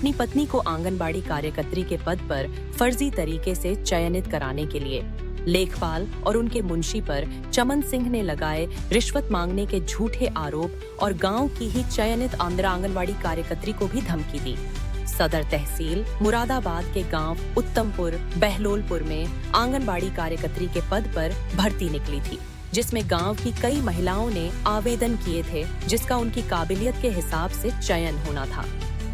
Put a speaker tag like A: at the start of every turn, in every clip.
A: अपनी पत्नी को आंगनबाड़ी कार्यकर्त्री के पद पर फर्जी तरीके से चयनित कराने के लिए लेखपाल और उनके मुंशी पर चमन सिंह ने लगाए रिश्वत मांगने के झूठे आरोप और गांव की ही चयनित आंगनबाड़ी कार्यकर्त्री को भी धमकी दी। सदर तहसील मुरादाबाद के गांव उत्तमपुर बहलोलपुर में आंगनबाड़ी कार्यकर्त्री के पद पर भर्ती निकली थी, जिसमें गांव की कई महिलाओं ने आवेदन किए थे, जिसका उनकी काबिलियत के हिसाब से चयन होना था।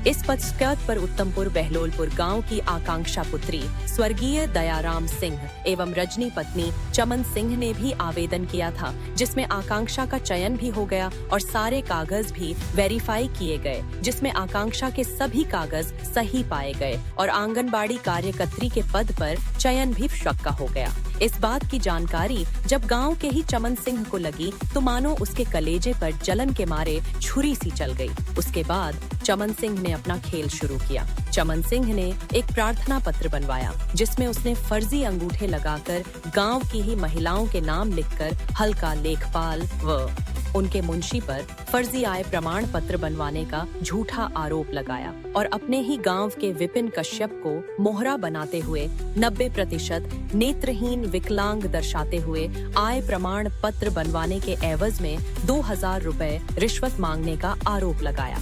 A: इस पद पर उत्तमपुर बहलोलपुर गांव की आकांक्षा पुत्री स्वर्गीय दयाराम सिंह एवं रजनी पत्नी चमन सिंह ने भी आवेदन किया था, जिसमें आकांक्षा का चयन भी हो गया और सारे कागज भी वेरीफाई किए गए, जिसमें आकांक्षा के सभी कागज सही पाए गए और आंगनबाड़ी कार्यकर्त्री के पद पर चयन भी पक्का हो गया। इस बात की जानकारी जब गांव के ही चमन सिंह को लगी तो मानो उसके कलेजे पर जलन के मारे छुरी सी चल गई। उसके बाद चमन सिंह ने अपना खेल शुरू किया। चमन सिंह ने एक प्रार्थना पत्र बनवाया, जिसमें उसने फर्जी अंगूठे लगाकर गांव की ही महिलाओं के नाम लिखकर हल्का लेखपाल व उनके मुंशी पर फर्जी आय प्रमाण पत्र बनवाने का झूठा आरोप लगाया और अपने ही गांव के विपिन कश्यप को मोहरा बनाते हुए 90% नेत्रहीन विकलांग दर्शाते हुए आय प्रमाण पत्र बनवाने के एवज में 2000 रुपए रिश्वत मांगने का आरोप लगाया।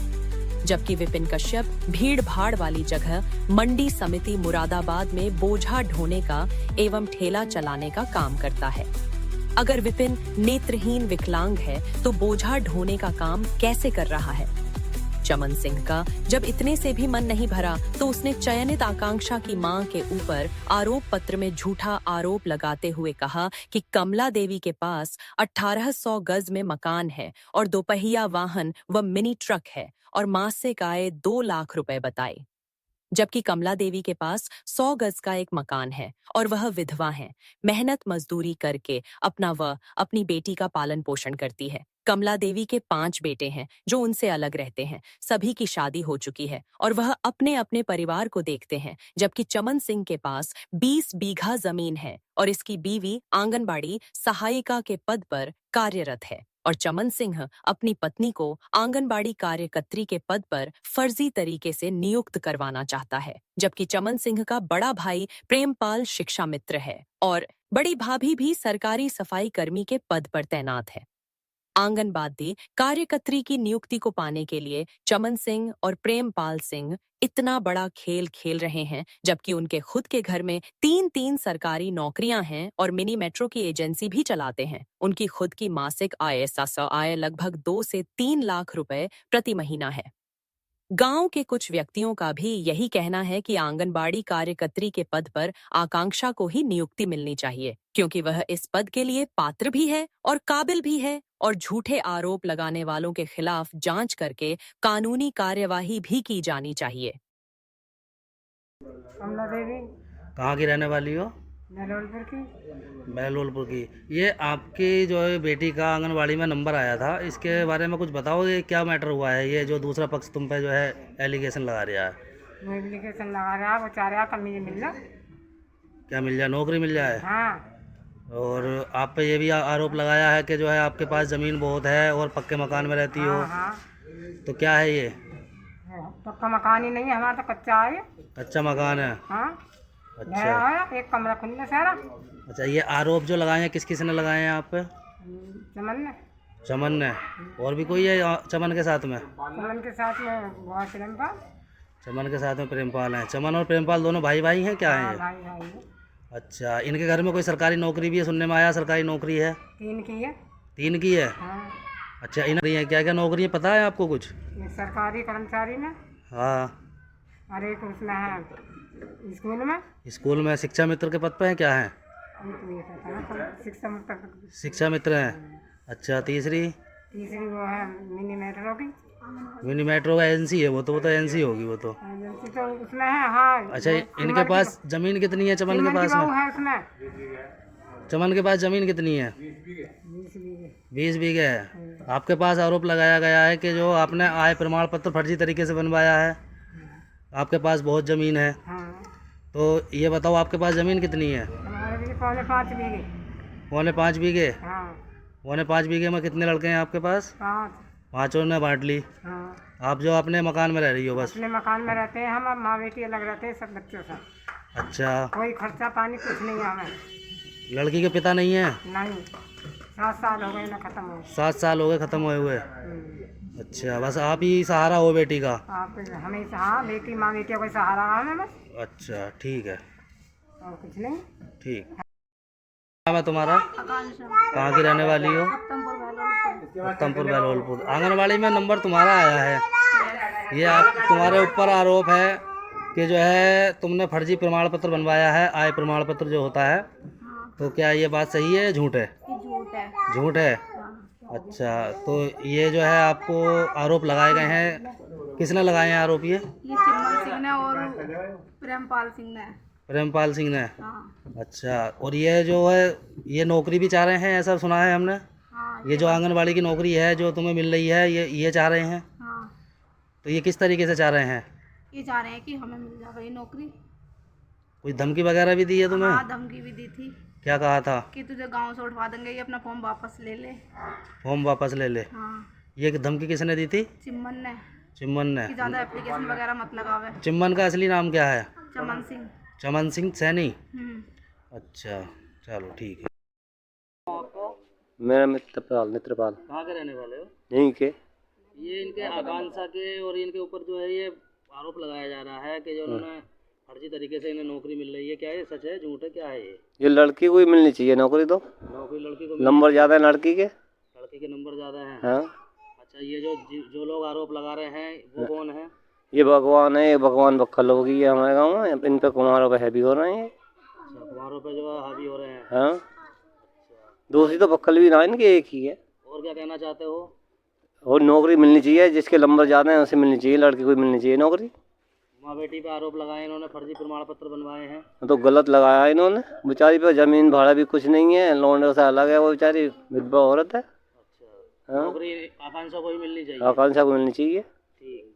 A: जबकि विपिन कश्यप भीड़ भाड़ वाली जगह मंडी समिति मुरादाबाद में बोझा ढोने का एवं ठेला चलाने का काम करता है। अगर विपिन नेत्रहीन विकलांग है तो बोझा ढोने का काम कैसे कर रहा है? चमन सिंह का जब इतने से भी मन नहीं भरा तो उसने चयनित आकांक्षा की मां के ऊपर आरोप पत्र में झूठा आरोप लगाते हुए कहा कि कमला देवी के पास 1800 गज में मकान है और दोपहिया वाहन व मिनी ट्रक है और मासिक आय 2 लाख रुपए बताए। जबकि कमला देवी के पास 100 गज का एक मकान है और वह विधवा है, मेहनत मजदूरी करके अपनी बेटी का पालन पोषण करती है। कमला देवी के 5 बेटे हैं जो उनसे अलग रहते हैं, सभी की शादी हो चुकी है और वह अपने अपने परिवार को देखते हैं। जबकि चमन सिंह के पास 20 बीघा जमीन है और इसकी बीवी आंगनबाड़ी सहायिका के पद पर कार्यरत है और चमन सिंह अपनी पत्नी को आंगनबाड़ी कार्यकर्त्री के पद पर फर्जी तरीके से नियुक्त करवाना चाहता है। जबकि चमन सिंह का बड़ा भाई प्रेमपाल शिक्षा मित्र है और बड़ी भाभी भी सरकारी सफाई कर्मी के पद पर तैनात है। आंगनबाड़ी कार्यकर्त्री की नियुक्ति को पाने के लिए चमन सिंह और प्रेमपाल सिंह इतना बड़ा खेल खेल रहे हैं, जबकि उनके खुद के घर में 3 सरकारी नौकरियां हैं और मिनी मेट्रो की एजेंसी भी चलाते हैं। उनकी खुद की मासिक आय लगभग 2 से 3 लाख रुपए प्रति महीना है। गांव के कुछ व्यक्तियों का भी यही कहना है कि आंगनबाड़ी कार्यकर्त्री के पद पर आकांक्षा को ही नियुक्ति मिलनी चाहिए, क्योंकि वह इस पद के लिए पात्र भी है और काबिल भी है और झूठे आरोप लगाने वालों के खिलाफ जांच करके कानूनी कार्यवाही भी की जानी चाहिए।
B: कमला देवी
C: कहाँ की रहने वाली हो?
B: बहलोलपुर की।
C: बहलोलपुर की। ये आपकी जो है बेटी का आंगनबाड़ी में नंबर आया था, इसके बारे में कुछ बताओ, ये क्या मैटर हुआ है? ये जो दूसरा पक्ष तुम पे जो है एलिगेशन लगा रहा है।
B: वो एप्लीकेशन लगा रहा है, वो चाह रहा कमी मिल जाए।
C: क्या मिल जाए? नौकरी मिल जाए?
B: हाँ।
C: और आप पे ये भी आरोप लगाया है कि जो है आपके पास ज़मीन बहुत है और पक्के मकान में रहती हो।
B: हाँ।
C: तो क्या है ये?
B: पक्का मकान ही नहीं है हमारा, तो कच्चा है।
C: कच्चा मकान है?
B: हाँ।
C: अच्छा,
B: है, एक कमरा खुला सारा।
C: अच्छा, ये आरोप जो लगाए हैं किस किस ने लगाए हैं आप पे?
B: चमन ने।
C: चमन ने। और भी कोई है चमन के साथ में?
B: चमन के साथ में बहुत प्रेमपाल।
C: चमन के साथ में प्रेमपाल हैं। चमन और प्रेमपाल दोनों भाई भाई हैं क्या हैं?
B: भाई भाई।
C: अच्छा, इनके घर में कोई सरकारी नौकरी भी है? सुनने में आया सरकारी नौकरी है।
B: 3 की है।
C: 3 की है?
B: हाँ।
C: अच्छा, इन्हें क्या क्या नौकरी है पता है आपको कुछ?
B: एक सरकारी कर्मचारी में।
C: हाँ।
B: और एक उसमें है स्कूल में।
C: स्कूल में शिक्षा मित्र के पद पे हैं क्या है?
B: शिक्षा मित्र।
C: शिक्षा मित्र हैं। अच्छा, तीसरी
B: वो है मिनी मेट्रो की।
C: मिनी मेट्रो एजेंसी है वो तो एजेंसी होगी वो तो।
B: एजेंसी तो उसमें है। हाँ।
C: अच्छा, इनके पास जमीन कितनी है चमन के पास में?
B: है उसमें।
C: चमन के पास जमीन कितनी है? 20 बीघे है। आपके पास आरोप लगाया गया है कि जो आपने आय प्रमाण पत्र फर्जी तरीके से बनवाया है, आपके पास बहुत जमीन है।
B: हाँ।
C: तो ये बताओ आपके पास जमीन कितनी है?
B: हमारे भी 5.5 बीघे।
C: 5.5 बीघे?
B: हाँ।
C: 5.5 बीघे में कितने लड़के हैं आपके पास?
B: 5।
C: 5 ने बांट ली।
B: हाँ।
C: आप जो अपने मकान में रह रही हो बस?
B: अपने मकान में रहते हैं हम, अब माँ बेटी अलग रहते हैं सब बच्चों से।
C: अच्छा,
B: कोई खर्चा पानी कुछ नहीं है हमें।
C: लड़की के पिता नहीं है?
B: नहीं, 7 साल हो गए ना ख़त्म हो।
C: 7 साल हो गए ख़त्म हुए हुए। अच्छा, बस आप ही सहारा हो बेटी का?
B: आप हमें हाँ, बेटी माँ बेटियों को सहारा हमें बस,
C: अच्छा ठीक है,
B: और कुछ नहीं।
C: ठीक। नाम है तुम्हारा? कहाँ की रहने वाली हो? उत्तमपुर बहलोलपुर। आंगनबाड़ी में नंबर तुम्हारा आया है, ये आप तुम्हारे ऊपर आरोप है कि जो है तुमने फर्जी प्रमाण पत्र बनवाया है, आय प्रमाण पत्र जो होता है। तो क्या ये बात सही है, झूठ है?
D: झूठ है।
C: झूठ है। अच्छा, तो ये जो है आपको आरोप लगाए गए हैं, किसने लगाए हैं आरोप? ये
D: चिमन सिंह ने और प्रेमपाल सिंह ने।
C: प्रेमपाल सिंह ने?
D: हाँ।
C: अच्छा, और ये जो है ये नौकरी भी चाह रहे हैं, ऐसा सुना है हमने?
D: हाँ।
C: ये जो आंगनबाड़ी की नौकरी है जो तुम्हें मिल रही है, ये चाह रहे हैं?
D: हाँ।
C: तो ये किस तरीके से चाह रहे हैं?
D: ये चाह रहे हैं कि हमें मिल जाए ये नौकरी।
C: कोई धमकी वगैरह भी दी है तुम्हें?
D: हाँ, धमकी भी दी थी।
C: क्या कहा था?
D: कि तुझे गांव से उठवा देंगे, ये अपना फॉर्म वापस ले ले।
C: फॉर्म वापस ले ले?
D: हाँ।
C: ये धमकी किसने दी थी?
D: चिमन ने।
C: चिमन ने?
D: कि ज़्यादा एप्लीकेशन वगैरह मत लगावे।
C: चिमन का असली नाम क्या है?
D: चमन सिंह।
C: चमन सिंह सैनी?
D: हम्म।
C: अच्छा, चलो ठीक है।
E: मेरा मित्रपाल।
C: कहाँ के रहने वाले हो?
E: यहीं के।
C: ये इनके आकांक्षा के और इनके ऊपर जो है ये आरोप लगाया जा रहा है कि जो उन्होंने फर्जी तरीके से इन्हें नौकरी मिल रही है। क्या ये सच है, झूठ है, क्या है
E: ये लड़की को ही मिलनी चाहिए नौकरी, तो
C: नौकरी लड़की को
E: नंबर ज़्यादा है लड़की के।
C: लड़की के नंबर ज़्यादा हैं?
E: हाँ।
C: अच्छा, ये जो लोग आरोप लगा रहे हैं वो कौन है?
E: ये भगवान है, ये भगवान बक्खल होगी है हमारे गाँव में, इन पे कुम्हारों पे हैवी हो रहे हैं।
C: अच्छा, कुमारों पे जो है हावी हो रहे हैं।
E: हाँ। दूसरी तो बक्खल भी ना, इनके एक ही है।
C: और क्या कहना चाहते हो?
E: और नौकरी मिलनी चाहिए, जिसके नंबर ज़्यादा हैं उसे मिलनी चाहिए, लड़की को मिलनी चाहिए नौकरी।
C: माँ बेटी पे आरोप लगाए इन्होंने, फर्जी प्रमाण पत्र बनवाए हैं।
E: तो गलत लगाया है इन्होंने। बेचारी पे ज़मीन भाड़ा भी कुछ नहीं है, लोन से अलग है, वो बेचारी विधवा औरत है।
C: अच्छा, नौकरी आकांक्षा को ही मिलनी चाहिए।
E: आकांक्षा को मिलनी चाहिए।
C: ठीक।